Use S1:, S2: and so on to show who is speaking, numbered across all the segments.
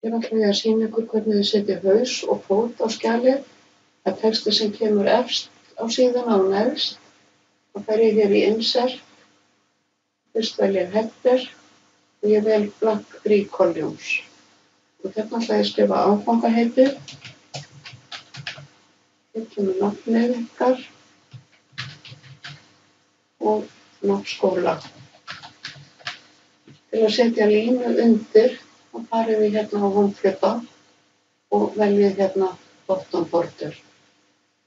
S1: Hér ætla ég að sýna ykkur hvernig þið setjið haus og fót á skjalið. Það er texti sem kemur efst á síðuna og neðst. Þá fer ég hér í Insert. Fyrst vel ég Header og ég vel Black Greek Volumes. Og hérna ætla ég að skrifa áfangaheitið. Hér kemur nafnið ykkar og nafn skóla. Til að setja línu undir þá farið við hérna á Homeflipa og veljið hérna Bottom Border.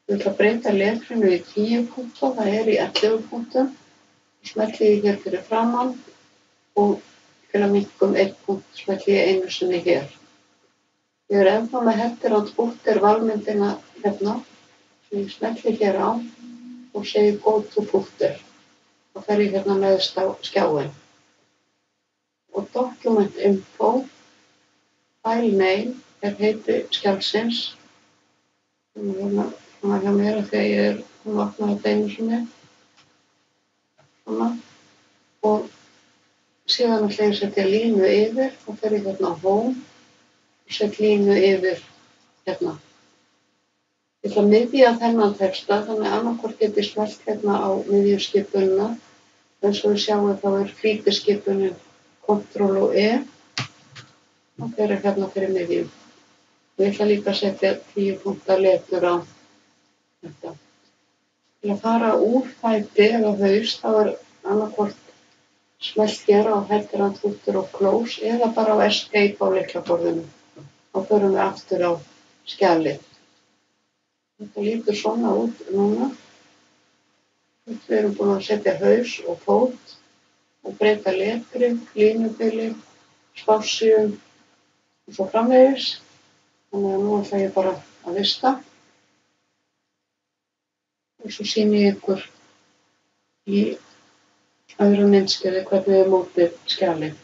S1: Ég ætla að breyta letrinu í 10 punkta, það er í 11 punktum. Smelli ég hér fyrir framan og til að minnka 1 punkt smelli ég einu sinni hér. Ég er ennþá með Header and Footer valmyndina hérna, sem ég smelli hér á og segi Go to Footer. Þá fer ég hérna neðst á skjáinn. Og Document Info, File Name er heiti skjalsins. Hérna hjá mér af því að ég er að opna þetta einu sinni. Svona. Og síðan ætla ég að setja línu yfir. Þá fer ég hérna á Home og set línu yfir hérna. Ég ætla að miðja þennan texta, þannig annarkvort get ég smellt hérna á miðjuskipunina. Eins og við sjáum þá er flýtiskipunin Ctrl og E. Og fer ég hérna fyrir miðjum. Ég ætla líka að setja 10 punkta letur á þetta. Til að fara úr fæti eða haus þá er annarkvort smellt hér á Header and Footer og Close eða bara á Escape á lyklaborðinu. Þá förum við aftur á skjalið. Þetta lítur svona út núna. Við erum búin að setja haus og fót og breyta letri, línubili, spássíum og svo framvegis. Þannig að nú ætla ég bara að vista. Og svo sýni ég ykkur í öðru myndskeiði hvernig við mótið skjalið.